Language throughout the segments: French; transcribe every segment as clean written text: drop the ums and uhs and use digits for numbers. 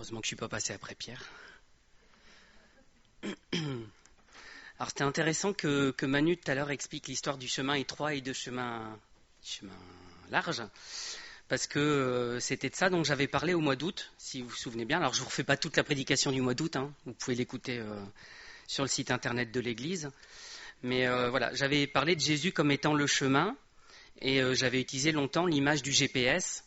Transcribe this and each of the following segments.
Heureusement que je ne suis pas passé après Pierre. Alors c'était intéressant que Manu tout à l'heure explique l'histoire du chemin étroit et de chemin large, parce que c'était de ça dont j'avais parlé au mois d'août, si vous vous souvenez bien. Alors je ne vous refais pas toute la prédication du mois d'août, hein. Vous pouvez l'écouter sur le site internet de l'Église. Mais voilà, j'avais parlé de Jésus comme étant le chemin, et j'avais utilisé longtemps l'image du GPS,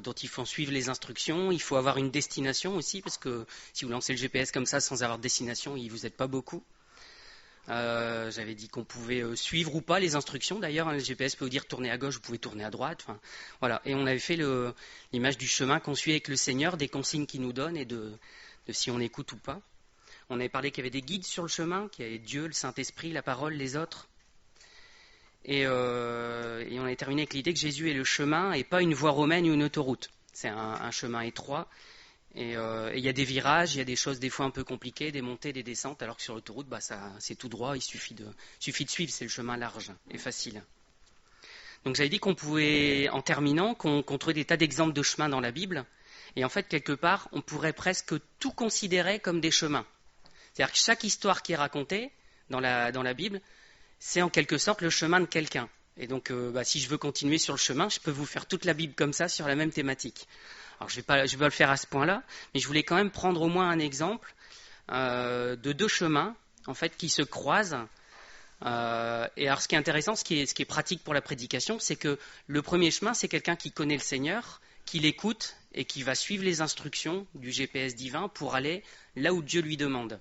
dont il faut suivre les instructions. Il faut avoir une destination aussi, parce que si vous lancez le GPS comme ça sans avoir de destination, il ne vous aide pas beaucoup. J'avais dit qu'on pouvait suivre ou pas les instructions. D'ailleurs, le GPS peut vous dire tourner à gauche, vous pouvez tourner à droite. Enfin, voilà. Et on avait fait l'image du chemin qu'on suit avec le Seigneur, des consignes qu'il nous donne et de si on écoute ou pas. On avait parlé qu'il y avait des guides sur le chemin, qu'il y avait Dieu, le Saint-Esprit, la parole, les autres. Et on a terminé avec l'idée que Jésus est le chemin et pas une voie romaine ou une autoroute. C'est un chemin étroit. Et il y a des virages, il y a des choses des fois un peu compliquées, des montées, des descentes, alors que sur l'autoroute, c'est tout droit, il suffit de suivre, c'est le chemin large et facile. Donc j'avais dit qu'on pouvait, en terminant, qu'on trouvait des tas d'exemples de chemins dans la Bible, et en fait, quelque part, on pourrait presque tout considérer comme des chemins. C'est-à-dire que chaque histoire qui est racontée dans la Bible, c'est en quelque sorte le chemin de quelqu'un. Et donc, si je veux continuer sur le chemin, je peux vous faire toute la Bible comme ça, sur la même thématique. Alors, je vais pas le faire à ce point-là, mais je voulais quand même prendre au moins un exemple de deux chemins, en fait, qui se croisent. Et alors, ce qui est intéressant, ce qui est pratique pour la prédication, c'est que le premier chemin, c'est quelqu'un qui connaît le Seigneur, qui l'écoute et qui va suivre les instructions du GPS divin pour aller là où Dieu lui demande.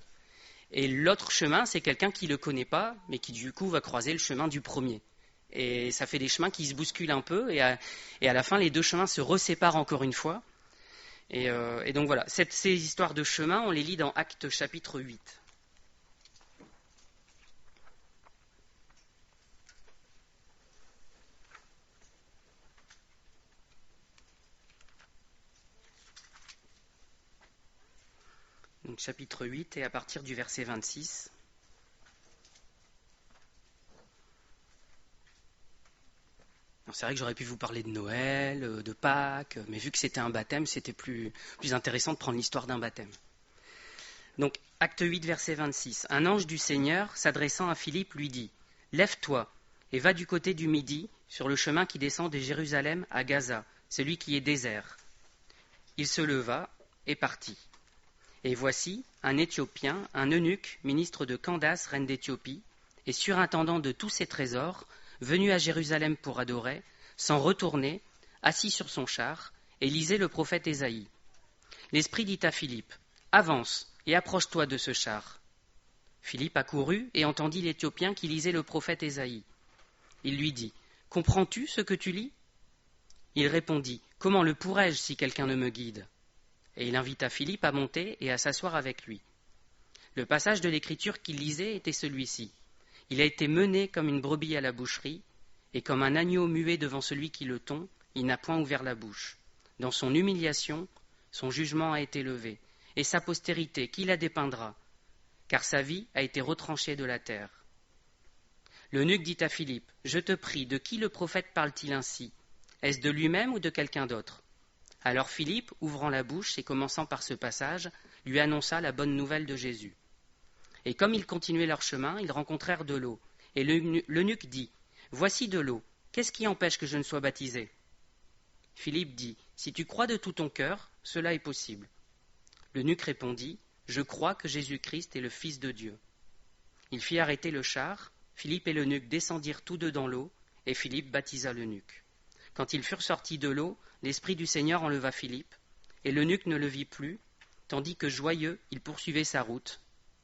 Et l'autre chemin, c'est quelqu'un qui ne le connaît pas, mais qui du coup va croiser le chemin du premier. Et ça fait des chemins qui se bousculent un peu, et à la fin, les deux chemins se reséparent encore une fois. Et donc voilà, ces histoires de chemin, on les lit dans Actes chapitre 8. Donc chapitre 8 et à partir du verset 26. C'est vrai que j'aurais pu vous parler de Noël, de Pâques, mais vu que c'était un baptême, c'était plus intéressant de prendre l'histoire d'un baptême. Donc, acte 8, verset 26. Un ange du Seigneur, s'adressant à Philippe, lui dit « Lève-toi et va du côté du midi, sur le chemin qui descend de Jérusalem à Gaza, celui qui est désert. » Il se leva et partit. Et voici, un Éthiopien, un eunuque, ministre de Candace, reine d'Éthiopie, et surintendant de tous ses trésors, venu à Jérusalem pour adorer, s'en retournait, assis sur son char, et lisait le prophète Ésaïe. L'Esprit dit à Philippe, « Avance et approche-toi de ce char. » Philippe accourut et entendit l'Éthiopien qui lisait le prophète Ésaïe. Il lui dit, « Comprends-tu ce que tu lis » Il répondit, « Comment le pourrais-je si quelqu'un ne me guide » Et il invita Philippe à monter et à s'asseoir avec lui. Le passage de l'Écriture qu'il lisait était celui-ci. Il a été mené comme une brebis à la boucherie, et comme un agneau muet devant celui qui le tond, il n'a point ouvert la bouche. Dans son humiliation, son jugement a été levé, et sa postérité, qui la dépeindra, car sa vie a été retranchée de la terre. L'eunuque dit à Philippe, « Je te prie, de qui le prophète parle-t-il ainsi ? Est-ce de lui-même ou de quelqu'un d'autre » Alors Philippe, ouvrant la bouche et commençant par ce passage, lui annonça la bonne nouvelle de Jésus. Et comme ils continuaient leur chemin, ils rencontrèrent de l'eau. Et l'eunuque dit, « Voici de l'eau, qu'est-ce qui empêche que je ne sois baptisé » Philippe dit, « Si tu crois de tout ton cœur, cela est possible. » L'eunuque répondit, « Je crois que Jésus-Christ est le Fils de Dieu. » Il fit arrêter le char, Philippe et l'eunuque descendirent tous deux dans l'eau, et Philippe baptisa l'eunuque. Quand ils furent sortis de l'eau, l'Esprit du Seigneur enleva Philippe, et l'eunuque ne le vit plus, tandis que joyeux, il poursuivait sa route.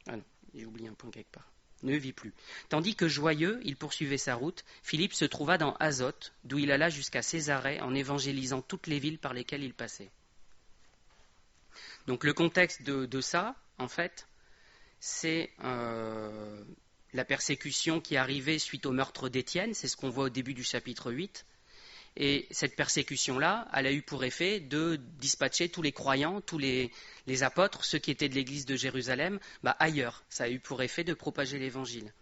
Ah non, j'ai oublié un point quelque part. Ne vit plus. Tandis que joyeux, il poursuivait sa route, Philippe se trouva dans Azote, d'où il alla jusqu'à Césarée en évangélisant toutes les villes par lesquelles il passait. Donc le contexte de ça, en fait, c'est la persécution qui est arrivée suite au meurtre d'Étienne, c'est ce qu'on voit au début du chapitre 8. Et cette persécution-là, elle a eu pour effet de dispatcher tous les croyants, tous les apôtres, ceux qui étaient de l'église de Jérusalem, ailleurs. Ça a eu pour effet de propager l'évangile.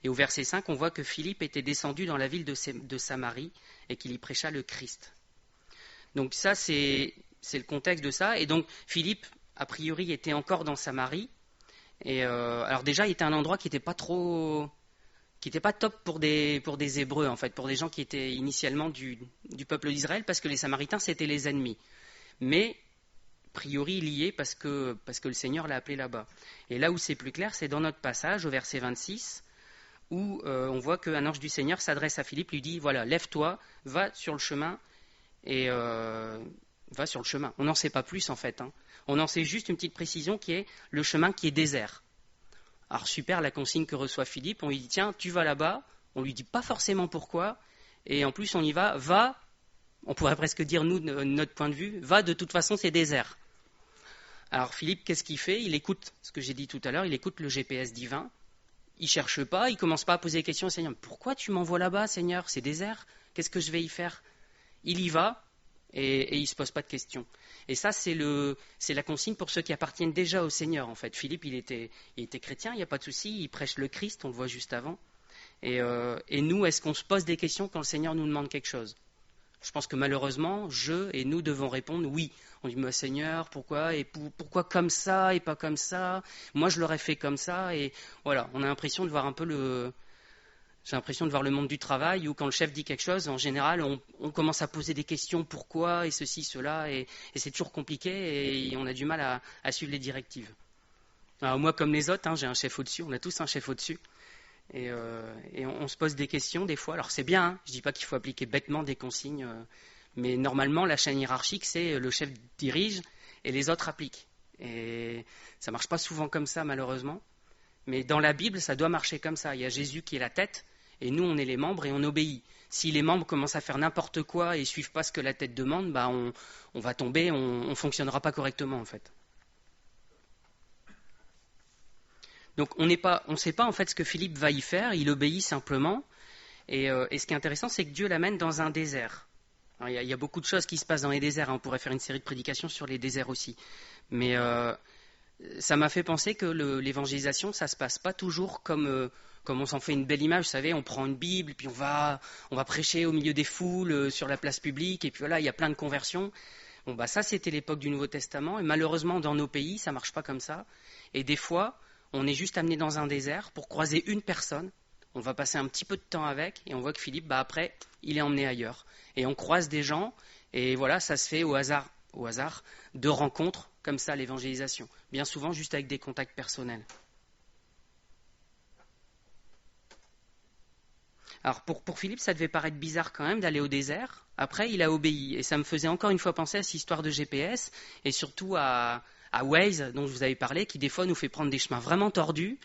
Et au verset 5, on voit que Philippe était descendu dans la ville de Samarie et qu'il y prêcha le Christ. Donc ça, c'est le contexte de ça. Et donc Philippe a priori, était encore dans Samarie. Et alors déjà, il était un endroit qui n'était pas top pour des Hébreux, en fait, pour des gens qui étaient initialement du peuple d'Israël, parce que les Samaritains, c'était les ennemis. Mais, a priori, il y est parce que le Seigneur l'a appelé là-bas. Et là où c'est plus clair, c'est dans notre passage, au verset 26, où on voit qu'un ange du Seigneur s'adresse à Philippe, lui dit, voilà, lève-toi, va sur le chemin, et va sur le chemin. On n'en sait pas plus, en fait. On en sait juste une petite précision qui est le chemin qui est désert. Alors super, la consigne que reçoit Philippe, on lui dit, tiens, tu vas là-bas, on lui dit pas forcément pourquoi, et en plus on y va, on pourrait presque dire, nous, de notre point de vue, va, de toute façon, c'est désert. Alors Philippe, qu'est-ce qu'il fait? Il écoute ce que j'ai dit tout à l'heure, il écoute le GPS divin, il cherche pas, il commence pas à poser des questions au Seigneur. Pourquoi tu m'envoies là-bas, Seigneur? C'est désert, qu'est-ce que je vais y faire? Il y va, et il ne se pose pas de questions. Et ça, c'est la consigne pour ceux qui appartiennent déjà au Seigneur, en fait. Philippe, il était chrétien, il n'y a pas de souci, il prêche le Christ, on le voit juste avant. Et nous, est-ce qu'on se pose des questions quand le Seigneur nous demande quelque chose? Je pense que malheureusement, nous devons répondre oui. On dit, mais Seigneur, pourquoi? Et pourquoi comme ça et pas comme ça? Moi, je l'aurais fait comme ça. Et voilà, on a l'impression de voir un peu j'ai l'impression de voir le monde du travail où quand le chef dit quelque chose, en général, on commence à poser des questions, pourquoi, et ceci, cela, et c'est toujours compliqué, et on a du mal à suivre les directives. Alors moi, comme les autres, j'ai un chef au-dessus, on a tous un chef au-dessus, et on se pose des questions des fois. Alors c'est bien, je ne dis pas qu'il faut appliquer bêtement des consignes, mais normalement, la chaîne hiérarchique, c'est le chef dirige, et les autres appliquent. Et ça ne marche pas souvent comme ça, malheureusement. Mais dans la Bible, ça doit marcher comme ça. Il y a Jésus qui est la tête, et nous, on est les membres et on obéit. Si les membres commencent à faire n'importe quoi et ne suivent pas ce que la tête demande, on va tomber, on ne fonctionnera pas correctement, en fait. Donc, on ne sait pas, en fait, ce que Philippe va y faire. Il obéit simplement. Et ce qui est intéressant, c'est que Dieu l'amène dans un désert. Alors, il y a beaucoup de choses qui se passent dans les déserts. On pourrait faire une série de prédications sur les déserts aussi. Mais ça m'a fait penser que l'évangélisation, ça ne se passe pas toujours comme on s'en fait une belle image. Vous savez, on prend une Bible, puis on va prêcher au milieu des foules, sur la place publique, et puis voilà, il y a plein de conversions. Bon, ça, c'était l'époque du Nouveau Testament, et malheureusement, dans nos pays, ça ne marche pas comme ça. Et des fois, on est juste amené dans un désert pour croiser une personne. On va passer un petit peu de temps avec, et on voit que Philippe, après, il est emmené ailleurs. Et on croise des gens, et voilà, ça se fait au hasard de rencontres, comme ça, l'évangélisation. Bien souvent, juste avec des contacts personnels. Alors, pour Philippe, ça devait paraître bizarre quand même d'aller au désert. Après, il a obéi. Et ça me faisait encore une fois penser à cette histoire de GPS, et surtout à Waze, dont je vous avais parlé, qui des fois nous fait prendre des chemins vraiment tordus.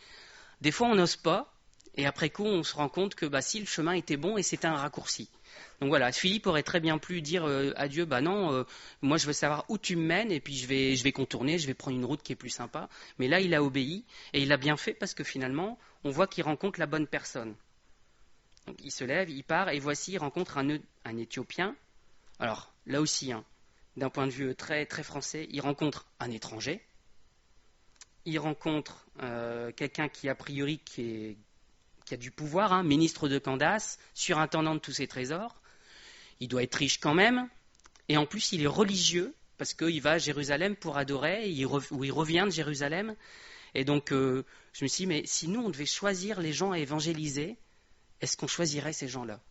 Des fois, on n'ose pas, et après coup, on se rend compte que si, le chemin était bon, et c'était un raccourci. Donc voilà, Philippe aurait très bien pu dire à Dieu, non, moi je veux savoir où tu me mènes, et puis je vais contourner, je vais prendre une route qui est plus sympa. Mais là, il a obéi, et il a bien fait, parce que finalement, on voit qu'il rencontre la bonne personne. Donc, il se lève, il part, et voici, il rencontre un Éthiopien. Alors, là aussi, d'un point de vue très, très français, il rencontre un étranger. Il rencontre quelqu'un qui, a priori, qui a du pouvoir, ministre de Candace, surintendant de tous ses trésors. Il doit être riche quand même. Et en plus, il est religieux, parce qu'il va à Jérusalem pour adorer, ou il revient de Jérusalem. Et donc, je me suis dit, mais si nous, on devait choisir les gens à évangéliser, est-ce qu'on choisirait ces gens-là?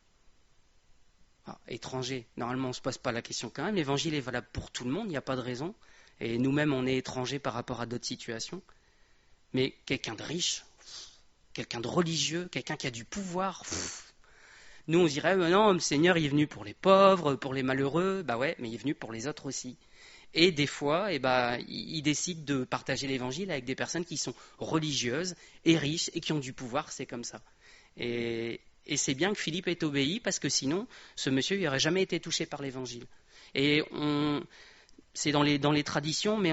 Étrangers, normalement on ne se pose pas la question quand même. L'évangile est valable pour tout le monde, il n'y a pas de raison. Et nous-mêmes, on est étrangers par rapport à d'autres situations. Mais quelqu'un de riche, quelqu'un de religieux, quelqu'un qui a du pouvoir, nous on dirait, non, le Seigneur il est venu pour les pauvres, pour les malheureux. Ouais, mais il est venu pour les autres aussi. Et des fois, il décide de partager l'évangile avec des personnes qui sont religieuses et riches et qui ont du pouvoir, c'est comme ça. Et c'est bien que Philippe ait obéi, parce que sinon, ce monsieur n'aurait jamais été touché par l'évangile. Et c'est dans les traditions, mais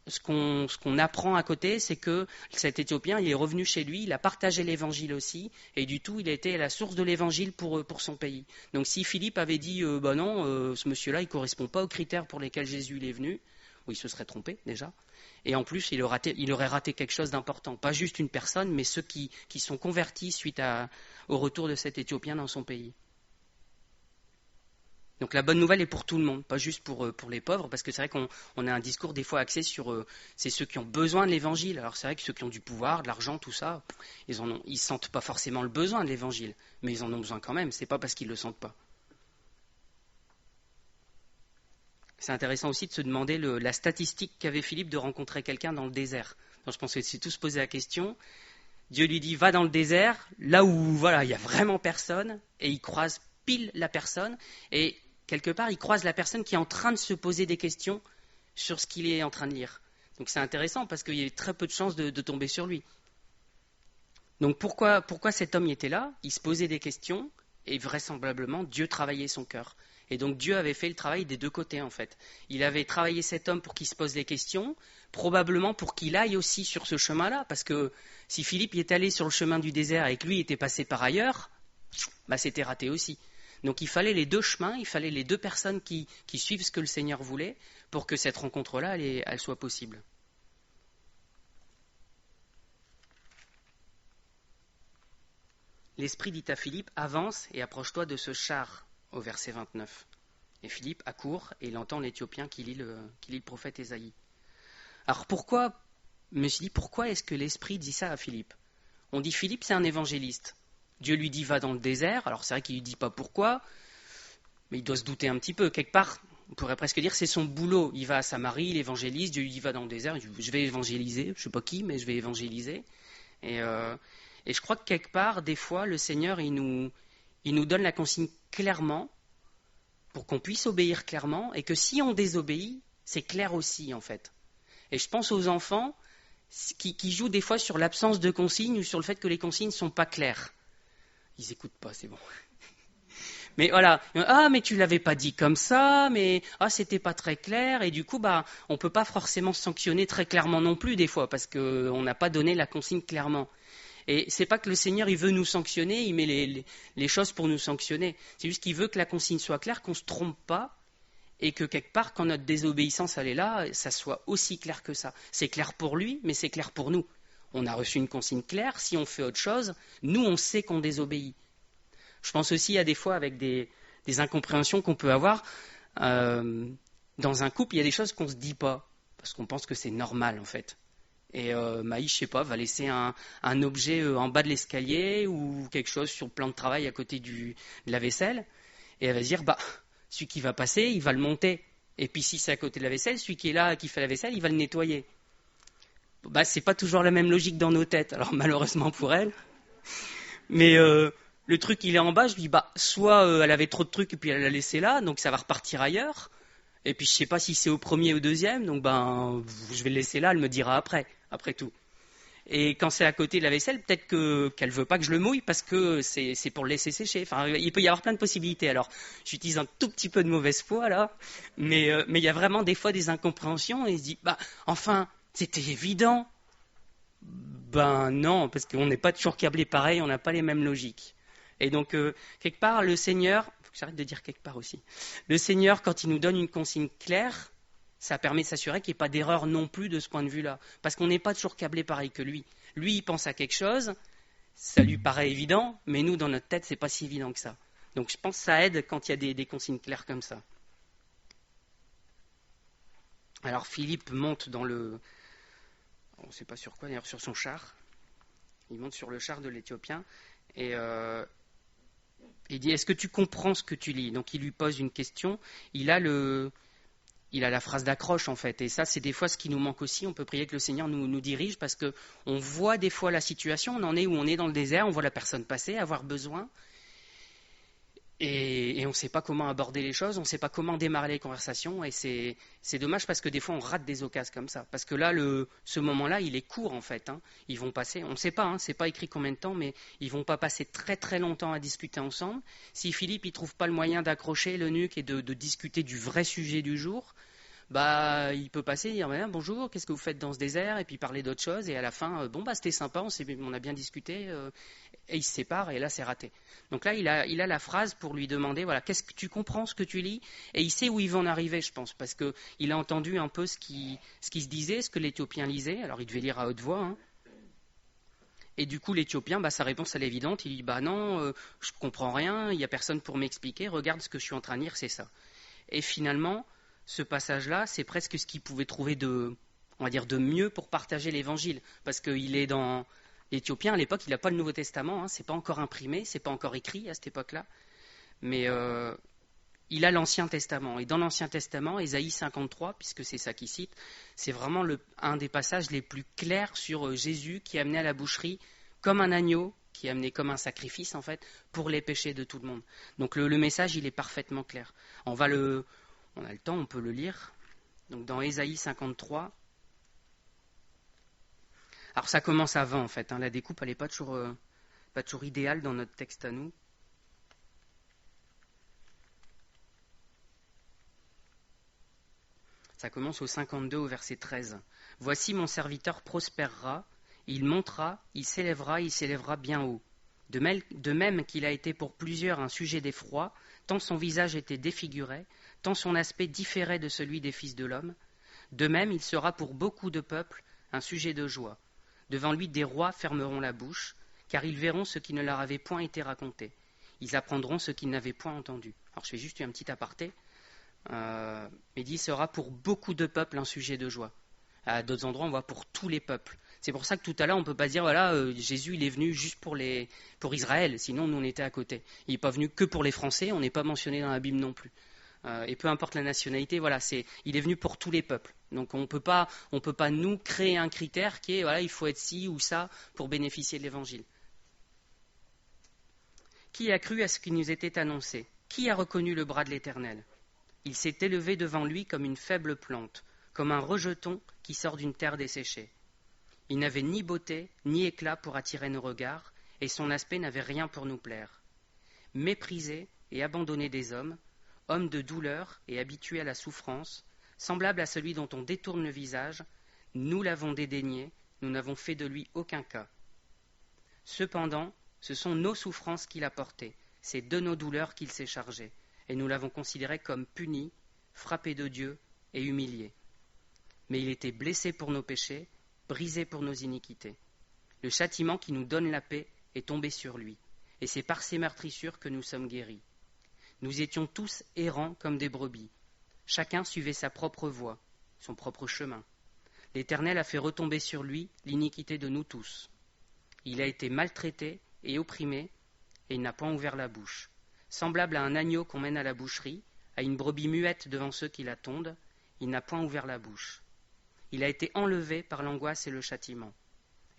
ce qu'on apprend à côté, c'est que cet Éthiopien, il est revenu chez lui, il a partagé l'évangile aussi, et du tout, il a été à la source de l'évangile pour son pays. Donc si Philippe avait dit, non, ce monsieur-là, il ne correspond pas aux critères pour lesquels Jésus est venu, il se serait trompé déjà. Et en plus, il aurait raté quelque chose d'important. Pas juste une personne, mais ceux qui sont convertis suite au retour de cet Éthiopien dans son pays. Donc la bonne nouvelle est pour tout le monde, pas juste pour les pauvres, parce que c'est vrai qu'on a un discours des fois axé sur c'est ceux qui ont besoin de l'évangile. Alors c'est vrai que ceux qui ont du pouvoir, de l'argent, tout ça, ils sentent pas forcément le besoin de l'évangile, mais ils en ont besoin quand même. C'est pas parce qu'ils le sentent pas. C'est intéressant aussi de se demander la statistique qu'avait Philippe de rencontrer quelqu'un dans le désert. Donc je pense que c'est tous posé la question. Dieu lui dit va dans le désert, là où voilà il y a vraiment personne, et il croise pile la personne, et quelque part il croise la personne qui est en train de se poser des questions sur ce qu'il est en train de lire. Donc c'est intéressant parce qu'il y a très peu de chances de tomber sur lui. Donc pourquoi cet homme y était là? Il se posait des questions et vraisemblablement Dieu travaillait son cœur. Et donc Dieu avait fait le travail des deux côtés en fait. Il avait travaillé cet homme pour qu'il se pose des questions, probablement pour qu'il aille aussi sur ce chemin-là, parce que si Philippe y est allé sur le chemin du désert et que lui était passé par ailleurs, bah c'était raté aussi. Donc il fallait les deux chemins, il fallait les deux personnes qui suivent ce que le Seigneur voulait pour que cette rencontre-là, elle soit possible. L'Esprit dit à Philippe, avance et approche-toi de ce char, au verset 29. Et Philippe accourt et il entend l'Éthiopien qui lit le prophète Ésaïe. Alors je me suis dit, pourquoi est-ce que l'Esprit dit ça à Philippe? On dit Philippe, c'est un évangéliste. Dieu lui dit, va dans le désert. Alors c'est vrai qu'il ne lui dit pas pourquoi, mais il doit se douter un petit peu. Quelque part, on pourrait presque dire, c'est son boulot. Il va à Samarie, il évangélise, Dieu lui dit, va dans le désert. Il dit, je vais évangéliser, je ne sais pas qui, mais je vais évangéliser. Et je crois que quelque part, des fois, le Seigneur, il nous donne la consigne clairement pour qu'on puisse obéir clairement et que si on désobéit, c'est clair aussi en fait. Et je pense aux enfants qui jouent des fois sur l'absence de consignes ou sur le fait que les consignes ne sont pas claires. Ils n'écoutent pas, c'est bon. Mais voilà, ah mais tu l'avais pas dit comme ça, mais ah c'était pas très clair et du coup on peut pas forcément sanctionner très clairement non plus des fois parce que on n'a pas donné la consigne clairement. Et c'est pas que le Seigneur il veut nous sanctionner, il met les choses pour nous sanctionner. C'est juste qu'il veut que la consigne soit claire, qu'on se trompe pas et que quelque part quand notre désobéissance elle est là, ça soit aussi clair que ça. C'est clair pour lui, mais c'est clair pour nous. On a reçu une consigne claire. Si on fait autre chose, nous on sait qu'on désobéit. Je pense aussi à des fois avec des incompréhensions qu'on peut avoir. Dans un couple, il y a des choses qu'on ne se dit pas, parce qu'on pense que c'est normal en fait. Et Maïs, je sais pas, va laisser un objet en bas de l'escalier ou quelque chose sur le plan de travail à côté de la vaisselle. Et elle va se dire, celui qui va passer, il va le monter. Et puis si c'est à côté de la vaisselle, celui qui est là, qui fait la vaisselle, il va le nettoyer. C'est pas toujours la même logique dans nos têtes, alors malheureusement pour elle. Mais le truc, il est en bas, je dis, soit elle avait trop de trucs et puis elle l'a laissé là, donc ça va repartir ailleurs. Et puis je sais pas si c'est au premier ou au deuxième, donc je vais le laisser là, elle me dira après tout. Et quand c'est à côté de la vaisselle, peut-être qu'elle veut pas que je le mouille parce que c'est pour le laisser sécher. Enfin, il peut y avoir plein de possibilités. Alors, j'utilise un tout petit peu de mauvaise foi là, mais il y a vraiment des fois des incompréhensions et il se dit, enfin, c'était évident. Non, parce qu'on n'est pas toujours câblé pareil, on n'a pas les mêmes logiques. Et donc, quelque part, le Seigneur, faut que j'arrête de dire quelque part aussi, le Seigneur, quand il nous donne une consigne claire, ça permet de s'assurer qu'il n'y ait pas d'erreur non plus de ce point de vue-là. Parce qu'on n'est pas toujours câblé pareil que lui. Lui, il pense à quelque chose, ça lui paraît évident, mais nous, dans notre tête, c'est pas si évident que ça. Donc je pense que ça aide quand il y a des consignes claires comme ça. Alors Philippe monte dans le... On ne sait pas sur quoi, d'ailleurs, sur son char. Il monte sur le char de l'Éthiopien et il dit, est-ce que tu comprends ce que tu lis? Donc il lui pose une question. Il a la phrase d'accroche en fait. Et ça, c'est des fois ce qui nous manque aussi. On peut prier que le Seigneur nous dirige parce qu'on voit des fois la situation. On en est où on est dans le désert, on voit la personne passer, avoir besoin. Et on ne sait pas comment aborder les choses, on ne sait pas comment démarrer les conversations. Et c'est dommage parce que des fois, on rate des occasions comme ça. Parce que là, ce moment-là, il est court en fait. Ils vont passer, on ne sait pas, c'est pas écrit combien de temps, mais ils vont pas passer très très longtemps à discuter ensemble. Si Philippe ne trouve pas le moyen d'accrocher le nuque et de discuter du vrai sujet du jour, il peut passer et dire bonjour, qu'est-ce que vous faites dans ce désert, et puis parler d'autre chose, et à la fin c'était sympa, on a bien discuté, et ils se séparent et là c'est raté. Donc là il a la phrase pour lui demander qu'est-ce que tu comprends ce que tu lis, et il sait où ils vont en arriver, je pense, parce que il a entendu un peu ce qui se disait, ce que l'Éthiopien lisait. Alors il devait lire à haute voix, Et du coup, l'Éthiopien, sa réponse, elle est évidente. Il dit, non, je comprends rien, il n'y a personne pour m'expliquer, regarde ce que je suis en train de lire, c'est ça. Et finalement, ce passage-là, c'est presque ce qu'il pouvait trouver on va dire, de mieux pour partager l'Évangile. Parce qu'il est dans... L'Éthiopien, à l'époque, il n'a pas le Nouveau Testament, c'est pas encore imprimé, c'est pas encore écrit à cette époque-là. Mais il a l'Ancien Testament. Et dans l'Ancien Testament, Ésaïe 53, puisque c'est ça qu'il cite, c'est vraiment un des passages les plus clairs sur Jésus qui est amené à la boucherie comme un agneau, qui est amené comme un sacrifice, en fait, pour les péchés de tout le monde. Donc le message, il est parfaitement clair. On a le temps, on peut le lire. Donc dans Ésaïe 53, alors ça commence avant, en fait. La découpe, elle n'est pas toujours idéale dans notre texte à nous. Ça commence au 52, au verset 13. « Voici mon serviteur prospérera, il montera, il s'élèvera bien haut. De même qu'il a été pour plusieurs un sujet d'effroi, tant son visage était défiguré, tant son aspect différait de celui des fils de l'homme. De même, il sera pour beaucoup de peuples un sujet de joie. Devant lui, des rois fermeront la bouche, car ils verront ce qui ne leur avait point été raconté. Ils apprendront ce qu'ils n'avaient point entendu. » Alors je fais juste un petit aparté. Mais dit sera pour beaucoup de peuples un sujet de joie. À d'autres endroits, on voit pour tous les peuples. C'est pour ça que tout à l'heure, on ne peut pas dire Jésus il est venu juste pour Israël, sinon nous on était à côté. Il n'est pas venu que pour les Français, on n'est pas mentionné dans la Bible non plus. Et peu importe la nationalité, il est venu pour tous les peuples. Donc on peut pas nous créer un critère qui est il faut être ci ou ça pour bénéficier de l'Évangile. Qui a cru à ce qui nous était annoncé? Qui a reconnu le bras de l'Éternel? Il s'est élevé devant lui comme une faible plante, comme un rejeton qui sort d'une terre desséchée. Il n'avait ni beauté, ni éclat pour attirer nos regards, et son aspect n'avait rien pour nous plaire. Méprisé et abandonné des hommes, homme de douleur et habitué à la souffrance, semblable à celui dont on détourne le visage, nous l'avons dédaigné, nous n'avons fait de lui aucun cas. Cependant, ce sont nos souffrances qu'il a portées, c'est de nos douleurs qu'il s'est chargé. Et nous l'avons considéré comme puni, frappé de Dieu et humilié. Mais il était blessé pour nos péchés, brisé pour nos iniquités. Le châtiment qui nous donne la paix est tombé sur lui, et c'est par ses meurtrissures que nous sommes guéris. Nous étions tous errants comme des brebis. Chacun suivait sa propre voie, son propre chemin. L'Éternel a fait retomber sur lui l'iniquité de nous tous. Il a été maltraité et opprimé, et il n'a point ouvert la bouche. Semblable à un agneau qu'on mène à la boucherie, à une brebis muette devant ceux qui la tondent, il n'a point ouvert la bouche. Il a été enlevé par l'angoisse et le châtiment.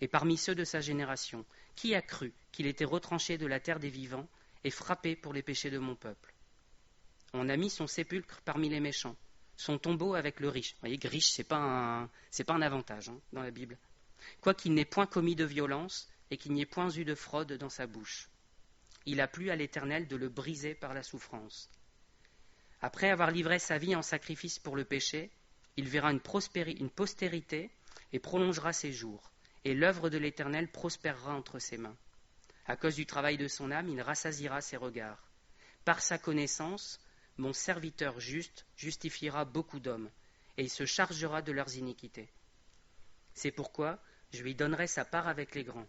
Et parmi ceux de sa génération, qui a cru qu'il était retranché de la terre des vivants et frappé pour les péchés de mon peuple? On a mis son sépulcre parmi les méchants, son tombeau avec le riche. Vous voyez, riche, c'est pas un avantage dans la Bible. Quoiqu'il n'ait point commis de violence et qu'il n'y ait point eu de fraude dans sa bouche. Il a plu à l'Éternel de le briser par la souffrance. Après avoir livré sa vie en sacrifice pour le péché, il verra une postérité et prolongera ses jours, et l'œuvre de l'Éternel prospérera entre ses mains. À cause du travail de son âme, il rassasiera ses regards. Par sa connaissance, mon serviteur juste justifiera beaucoup d'hommes, et il se chargera de leurs iniquités. C'est pourquoi je lui donnerai sa part avec les grands.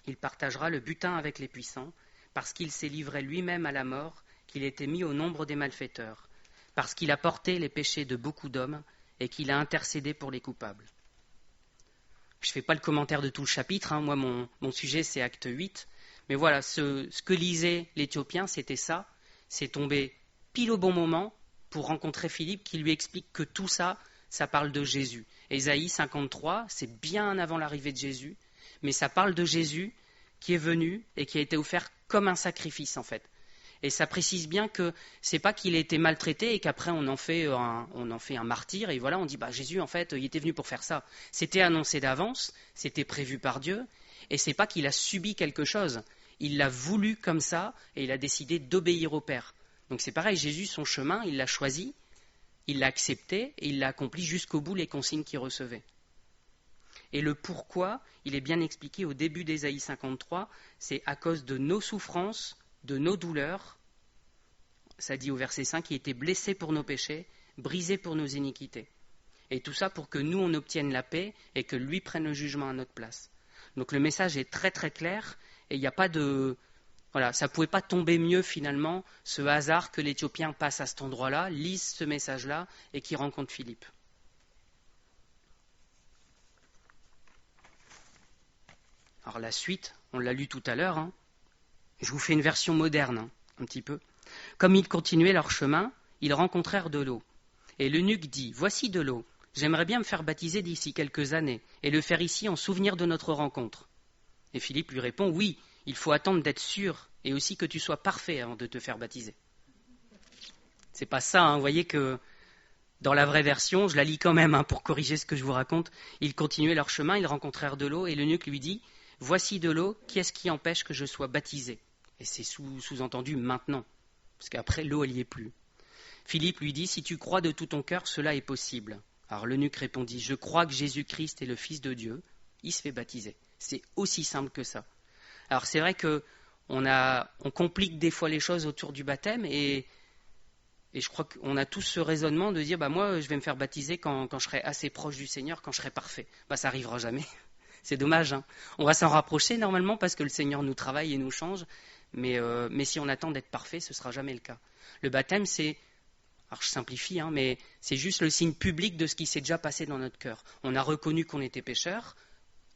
Il partagera le butin avec les puissants, parce qu'il s'est livré lui-même à la mort, qu'il était mis au nombre des malfaiteurs, parce qu'il a porté les péchés de beaucoup d'hommes, et qu'il a intercédé pour les coupables. Je ne fais pas le commentaire de tout le chapitre, moi mon sujet c'est acte 8, mais voilà, ce que lisait l'Éthiopien, c'était ça, c'est tombé pile au bon moment pour rencontrer Philippe qui lui explique que tout ça, ça parle de Jésus. Ésaïe 53, c'est bien avant l'arrivée de Jésus, mais ça parle de Jésus qui est venu et qui a été offert comme un sacrifice en fait. Et ça précise bien que c'est pas qu'il a été maltraité et qu'après on en fait un martyr et voilà on dit Jésus en fait il était venu pour faire ça. C'était annoncé d'avance, c'était prévu par Dieu et c'est pas qu'il a subi quelque chose. Il l'a voulu comme ça et il a décidé d'obéir au Père. Donc c'est pareil, Jésus son chemin il l'a choisi, il l'a accepté et il l'a accompli jusqu'au bout les consignes qu'il recevait. Et le pourquoi, il est bien expliqué au début d'Ésaïe 53, c'est à cause de nos souffrances, de nos douleurs, ça dit au verset 5, il était blessé pour nos péchés, brisé pour nos iniquités. Et tout ça pour que nous on obtienne la paix et que lui prenne le jugement à notre place. Donc le message est très très clair et il n'y a pas de... Voilà, ça ne pouvait pas tomber mieux finalement, ce hasard que l'Éthiopien passe à cet endroit-là, lise ce message-là et qu'il rencontre Philippe. Alors la suite, on l'a lu tout à l'heure, hein. Je vous fais une version moderne, hein, un petit peu. Comme ils continuaient leur chemin, ils rencontrèrent de l'eau. Et l'eunuque dit, « Voici de l'eau. J'aimerais bien me faire baptiser d'ici quelques années et le faire ici en souvenir de notre rencontre. » Et Philippe lui répond, « Oui, il faut attendre d'être sûr et aussi que tu sois parfait avant de te faire baptiser. » C'est pas ça, hein. Vous voyez que dans la vraie version, je la lis quand même hein, pour corriger ce que je vous raconte. Ils continuaient leur chemin, ils rencontrèrent de l'eau et l'eunuque lui dit, « Voici de l'eau, qu'est-ce qui empêche que je sois baptisé ?» Et c'est sous-entendu maintenant, parce qu'après l'eau, elle n'y est plus. Philippe lui dit, « Si tu crois de tout ton cœur, cela est possible. » Alors l'eunuque répondit, « Je crois que Jésus-Christ est le Fils de Dieu. » Il se fait baptiser. C'est aussi simple que ça. Alors c'est vrai qu'on complique des fois les choses autour du baptême et je crois qu'on a tous ce raisonnement de dire, moi je vais me faire baptiser quand je serai assez proche du Seigneur, quand je serai parfait. Ça n'arrivera jamais. C'est dommage. Hein. On va s'en rapprocher normalement parce que le Seigneur nous travaille et nous change. Mais si on attend d'être parfait, ce ne sera jamais le cas. Le baptême, alors je simplifie, hein, mais c'est juste le signe public de ce qui s'est déjà passé dans notre cœur. On a reconnu qu'on était pécheur,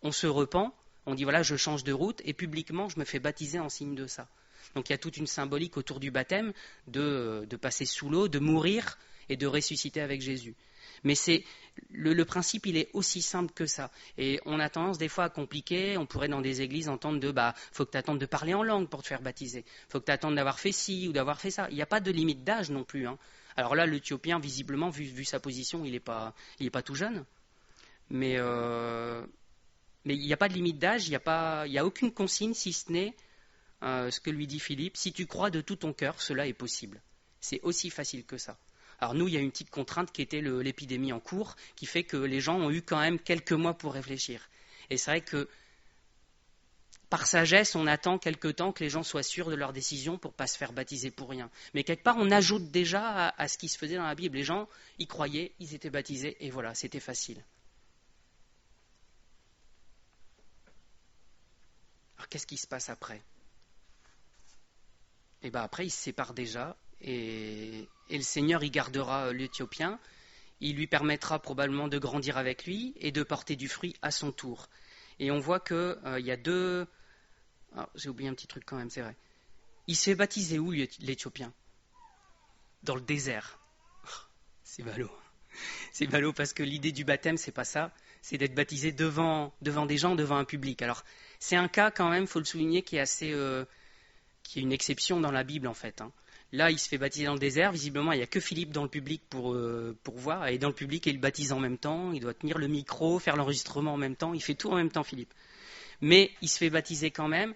on se repent, on dit voilà, je change de route, et publiquement, je me fais baptiser en signe de ça. Donc il y a toute une symbolique autour du baptême de passer sous l'eau, de mourir et de ressusciter avec Jésus. Mais le principe, il est aussi simple que ça. Et on a tendance des fois à compliquer. On pourrait dans des églises entendre faut que tu attendes de parler en langue pour te faire baptiser. Faut que tu attendes d'avoir fait ci ou d'avoir fait ça. Il n'y a pas de limite d'âge non plus. Hein. Alors là, l'Éthiopien, visiblement, vu sa position, il n'est pas tout jeune. Mais il n'y a pas de limite d'âge. Il n'y a aucune consigne, si ce n'est ce que lui dit Philippe. Si tu crois de tout ton cœur, cela est possible. C'est aussi facile que ça. Alors nous, il y a une petite contrainte qui était l'épidémie en cours, qui fait que les gens ont eu quand même quelques mois pour réfléchir. Et c'est vrai que par sagesse, on attend quelque temps que les gens soient sûrs de leur décision pour ne pas se faire baptiser pour rien. Mais quelque part, on ajoute déjà à ce qui se faisait dans la Bible. Les gens y croyaient, ils étaient baptisés, et voilà, c'était facile. Alors qu'est-ce qui se passe après ? Et après, ils se séparent déjà, et le Seigneur y gardera l'Éthiopien. Il lui permettra probablement de grandir avec lui et de porter du fruit à son tour. Et on voit qu'il y a deux... Ah, j'ai oublié un petit truc quand même, c'est vrai. Il s'est baptisé où, l'Éthiopien ? Dans le désert. C'est ballot. C'est ballot parce que l'idée du baptême, c'est pas ça. C'est d'être baptisé devant des gens, devant un public. Alors, c'est un cas quand même, il faut le souligner, qui est assez... qui est une exception dans la Bible, en fait. Hein. Là, il se fait baptiser dans le désert. Visiblement, il n'y a que Philippe dans le public pour voir. Et dans le public, il baptise en même temps. Il doit tenir le micro, faire l'enregistrement en même temps. Il fait tout en même temps, Philippe. Mais il se fait baptiser quand même.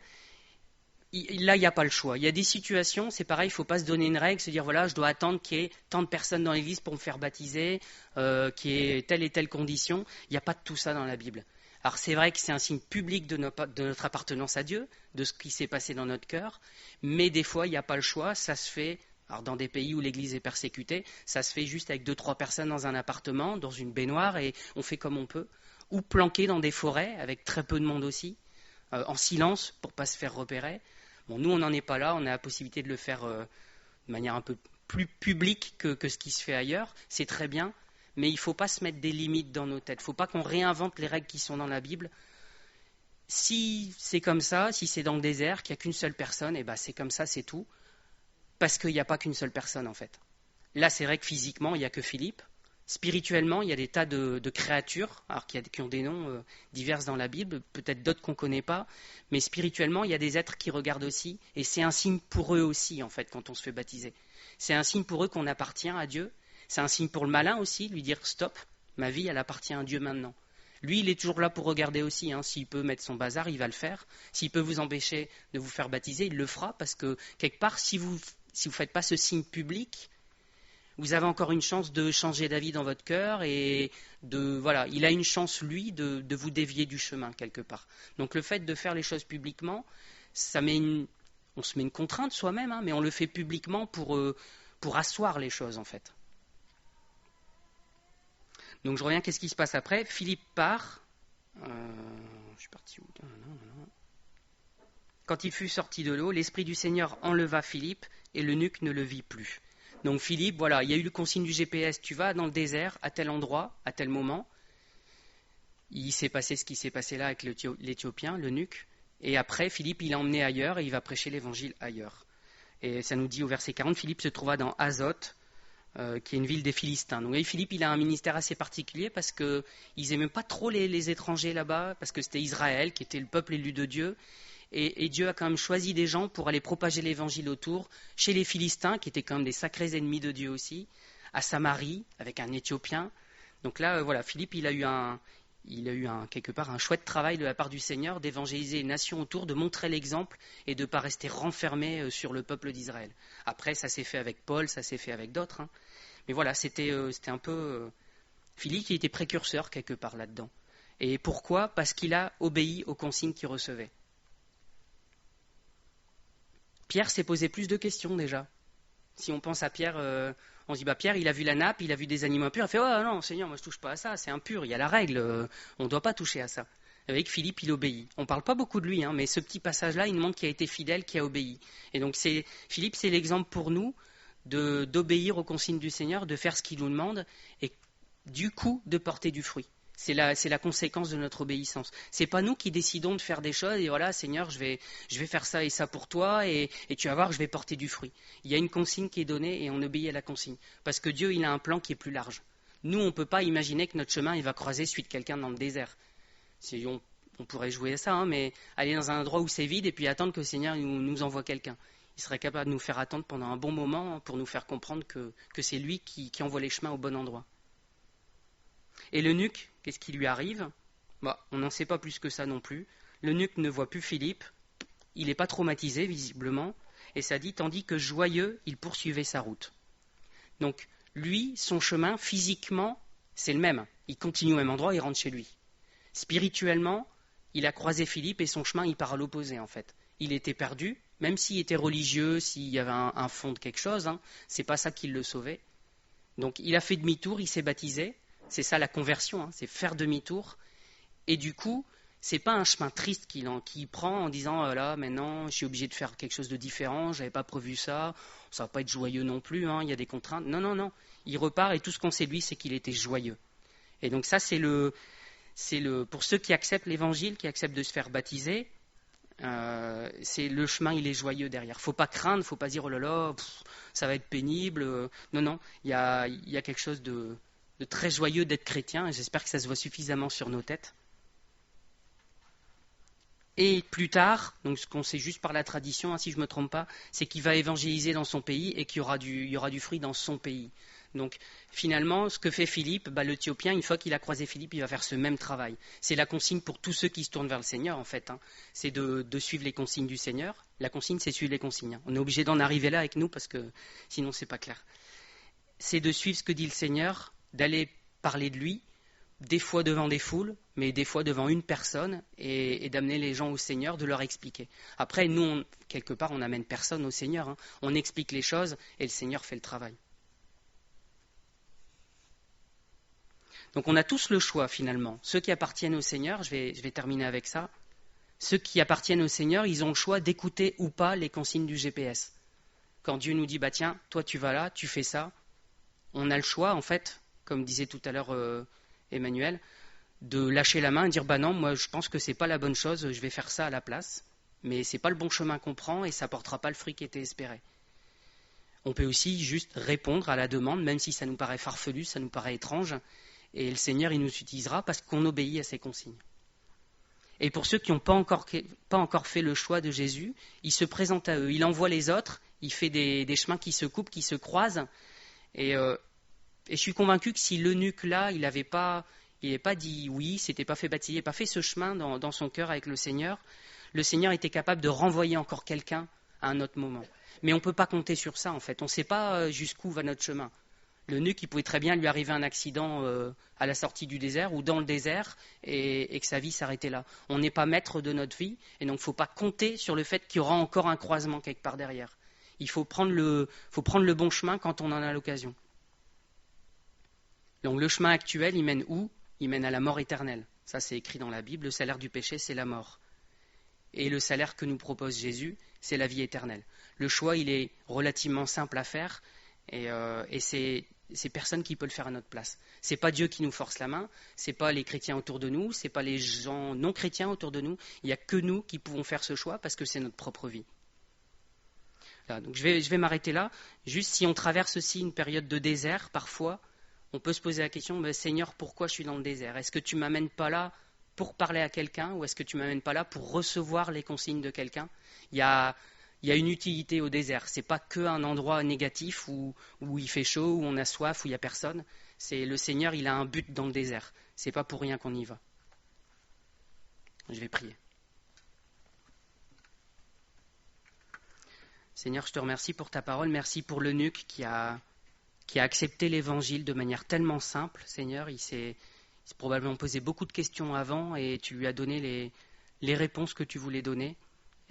Là, il n'y a pas le choix. Il y a des situations, c'est pareil, il ne faut pas se donner une règle, se dire voilà, je dois attendre qu'il y ait tant de personnes dans l'église pour me faire baptiser, qu'il y ait telle et telle condition. Il n'y a pas de tout ça dans la Bible. Alors c'est vrai que c'est un signe public de notre appartenance à Dieu, de ce qui s'est passé dans notre cœur, mais des fois, il n'y a pas le choix, ça se fait, alors dans des pays où l'Église est persécutée, ça se fait juste avec 2-3 personnes dans un appartement, dans une baignoire, et on fait comme on peut, ou planqué dans des forêts, avec très peu de monde aussi, en silence, pour ne pas se faire repérer. Bon, nous, on n'en est pas là, on a la possibilité de le faire de manière un peu plus publique que ce qui se fait ailleurs, c'est très bien, mais il ne faut pas se mettre des limites dans nos têtes. Il ne faut pas qu'on réinvente les règles qui sont dans la Bible. Si c'est comme ça, si c'est dans le désert, qu'il n'y a qu'une seule personne, c'est comme ça, c'est tout. Parce qu'il n'y a pas qu'une seule personne, en fait. Là, c'est vrai que physiquement, il n'y a que Philippe. Spirituellement, il y a des tas de créatures alors qui ont des noms divers dans la Bible, peut-être d'autres qu'on ne connaît pas. Mais spirituellement, il y a des êtres qui regardent aussi. Et c'est un signe pour eux aussi, en fait, quand on se fait baptiser. C'est un signe pour eux qu'on appartient à Dieu. C'est un signe pour le malin aussi, lui dire stop, ma vie, elle appartient à Dieu maintenant. Lui, il est toujours là pour regarder aussi. Hein. S'il peut mettre son bazar, il va le faire. S'il peut vous empêcher de vous faire baptiser, il le fera. Parce que, quelque part, si vous ne faites pas ce signe public, vous avez encore une chance de changer d'avis dans votre cœur. Et il a une chance, lui, de vous dévier du chemin, quelque part. Donc, le fait de faire les choses publiquement, on se met une contrainte soi-même, hein, mais on le fait publiquement pour asseoir les choses, en fait. Donc je reviens, qu'est-ce qui se passe après ? Philippe part, je suis parti où? Quand il fut sorti de l'eau, l'Esprit du Seigneur enleva Philippe et l'eunuque ne le vit plus. Donc Philippe, voilà, il y a eu le consigne du GPS, tu vas dans le désert, à tel endroit, à tel moment. Il s'est passé ce qui s'est passé là avec l'Éthiopien, l'eunuque. Et après, Philippe, il l'a emmené ailleurs et il va prêcher l'évangile ailleurs. Et ça nous dit au verset 40, Philippe se trouva dans Azote, qui est une ville des Philistins. Donc Philippe, il a un ministère assez particulier parce qu'ils n'aimaient pas trop les étrangers là-bas, parce que c'était Israël qui était le peuple élu de Dieu. Et Dieu a quand même choisi des gens pour aller propager l'évangile autour, chez les Philistins, qui étaient quand même des sacrés ennemis de Dieu aussi, à Samarie, avec un Éthiopien. Donc là, voilà, Philippe, il a eu quelque part un chouette travail de la part du Seigneur d'évangéliser les nations autour, de montrer l'exemple et de ne pas rester renfermé sur le peuple d'Israël. Après, ça s'est fait avec Paul, ça s'est fait avec d'autres. Hein. Mais voilà, c'était un peu Philippe qui était précurseur quelque part là-dedans. Et pourquoi? Parce qu'il a obéi aux consignes qu'il recevait. Pierre s'est posé plus de questions déjà. Si on pense à Pierre, on se dit, Pierre, il a vu la nappe, il a vu des animaux impurs, il a fait, oh non, Seigneur, moi je ne touche pas à ça, c'est impur, il y a la règle, on ne doit pas toucher à ça. Avec Philippe, il obéit. On ne parle pas beaucoup de lui, mais ce petit passage-là, il nous montre qu'il a été fidèle, qu'il a obéi. Et donc Philippe, c'est l'exemple pour nous d'obéir aux consignes du Seigneur, de faire ce qu'il nous demande, et du coup, de porter du fruit. C'est la conséquence de notre obéissance. C'est pas nous qui décidons de faire des choses et voilà, Seigneur, je vais faire ça et ça pour toi et tu vas voir, je vais porter du fruit. Il y a une consigne qui est donnée et on obéit à la consigne. Parce que Dieu, il a un plan qui est plus large. Nous, on ne peut pas imaginer que notre chemin, il va croiser celui de quelqu'un dans le désert. On pourrait jouer à ça, mais aller dans un endroit où c'est vide et puis attendre que le Seigneur nous envoie quelqu'un. Il serait capable de nous faire attendre pendant un bon moment pour nous faire comprendre que c'est lui qui envoie les chemins au bon endroit. Et l'eunuque, qu'est-ce qui lui arrive? On n'en sait pas plus que ça non plus. L'eunuque ne voit plus Philippe. Il n'est pas traumatisé, visiblement. Et ça dit, tandis que joyeux, il poursuivait sa route. Donc, lui, son chemin, physiquement, c'est le même. Il continue au même endroit, il rentre chez lui. Spirituellement, il a croisé Philippe et son chemin, il part à l'opposé, en fait. Il était perdu, même s'il était religieux, s'il y avait un fond de quelque chose, c'est pas ça qui le sauvait. Donc, il a fait demi-tour, il s'est baptisé. C'est ça la conversion, c'est faire demi-tour. Et du coup, c'est pas un chemin triste qu'il prend en disant là maintenant je suis obligé de faire quelque chose de différent, j'avais pas prévu ça, ça va pas être joyeux non plus, il y a des contraintes. Non. Il repart et tout ce qu'on sait de lui, c'est qu'il était joyeux. Et donc ça, c'est pour ceux qui acceptent l'évangile, qui acceptent de se faire baptiser, c'est le chemin, il est joyeux derrière. Faut pas craindre, faut pas dire oh là là, ça va être pénible. Non, il y a quelque chose de très joyeux d'être chrétien, et j'espère que ça se voit suffisamment sur nos têtes. Et plus tard, donc ce qu'on sait juste par la tradition, si je ne me trompe pas, c'est qu'il va évangéliser dans son pays et qu'il y aura du fruit dans son pays. Donc finalement, ce que fait Philippe, l'Éthiopien, une fois qu'il a croisé Philippe, il va faire ce même travail. C'est la consigne pour tous ceux qui se tournent vers le Seigneur, en fait. C'est de suivre les consignes du Seigneur. La consigne, c'est suivre les consignes. On est obligé d'en arriver là avec nous parce que sinon, c'est pas clair. C'est de suivre ce que dit le Seigneur, d'aller parler de lui, des fois devant des foules, mais des fois devant une personne, et d'amener les gens au Seigneur, de leur expliquer. Après, nous, quelque part, on n'amène personne au Seigneur. On explique les choses, et le Seigneur fait le travail. Donc on a tous le choix, finalement. Ceux qui appartiennent au Seigneur, je vais terminer avec ça, ceux qui appartiennent au Seigneur, ils ont le choix d'écouter ou pas les consignes du GPS. Quand Dieu nous dit, tiens, toi tu vas là, tu fais ça, on a le choix, en fait, comme disait tout à l'heure Emmanuel, de lâcher la main et dire non, moi je pense que c'est pas la bonne chose, je vais faire ça à la place, mais c'est pas le bon chemin qu'on prend et ça portera pas le fruit qui était espéré. On peut aussi juste répondre à la demande, même si ça nous paraît farfelu, ça nous paraît étrange, et le Seigneur il nous utilisera parce qu'on obéit à ses consignes. Et pour ceux qui n'ont pas encore fait le choix de Jésus, il se présente à eux, il envoie les autres, il fait des chemins qui se coupent, qui se croisent, et je suis convaincu que si l'eunuque là, il n'avait pas dit oui, s'était pas fait baptiser, il n'avait pas fait ce chemin dans son cœur avec le Seigneur était capable de renvoyer encore quelqu'un à un autre moment. Mais on ne peut pas compter sur ça en fait. On ne sait pas jusqu'où va notre chemin. L'eunuque, il pouvait très bien lui arriver un accident à la sortie du désert ou dans le désert et que sa vie s'arrêtait là. On n'est pas maître de notre vie et donc il ne faut pas compter sur le fait qu'il y aura encore un croisement quelque part derrière. Il faut prendre le bon chemin quand on en a l'occasion. Donc le chemin actuel, il mène où? il mène à la mort éternelle. Ça, c'est écrit dans la Bible. Le salaire du péché, c'est la mort. Et le salaire que nous propose Jésus, c'est la vie éternelle. Le choix, il est relativement simple à faire, et c'est personne qui peut le faire à notre place. C'est pas Dieu qui nous force la main, c'est pas les chrétiens autour de nous, c'est pas les gens non chrétiens autour de nous. Il n'y a que nous qui pouvons faire ce choix parce que c'est notre propre vie. Là, donc je vais m'arrêter là. Juste si on traverse aussi une période de désert, parfois, on peut se poser la question, mais Seigneur, pourquoi je suis dans le désert? Est-ce que tu ne m'amènes pas là pour parler à quelqu'un, ou est-ce que tu ne m'amènes pas là pour recevoir les consignes de quelqu'un? Il y a une utilité au désert. Ce n'est pas qu'un endroit négatif où il fait chaud, où on a soif, où il n'y a personne. C'est le Seigneur, il a un but dans le désert. Ce n'est pas pour rien qu'on y va. Je vais prier. Seigneur, je te remercie pour ta parole. Merci pour l'eunuque qui a accepté l'évangile de manière tellement simple. Seigneur, il s'est probablement posé beaucoup de questions avant et tu lui as donné les réponses que tu voulais donner.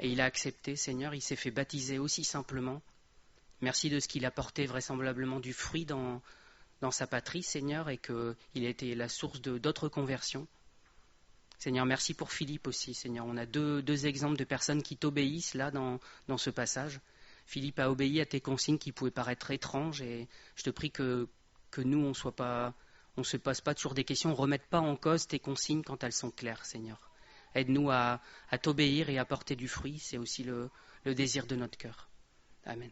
Et il a accepté, Seigneur, il s'est fait baptiser aussi simplement. Merci de ce qu'il a porté vraisemblablement du fruit dans sa patrie, Seigneur, et qu'il a été la source d'autres conversions. Seigneur, merci pour Philippe aussi, Seigneur. On a deux exemples de personnes qui t'obéissent là dans ce passage. Philippe a obéi à tes consignes qui pouvaient paraître étranges, et je te prie que nous, on ne se pose pas toujours des questions, on ne remette pas en cause tes consignes quand elles sont claires, Seigneur. Aide-nous à t'obéir et à porter du fruit, c'est aussi le désir de notre cœur. Amen.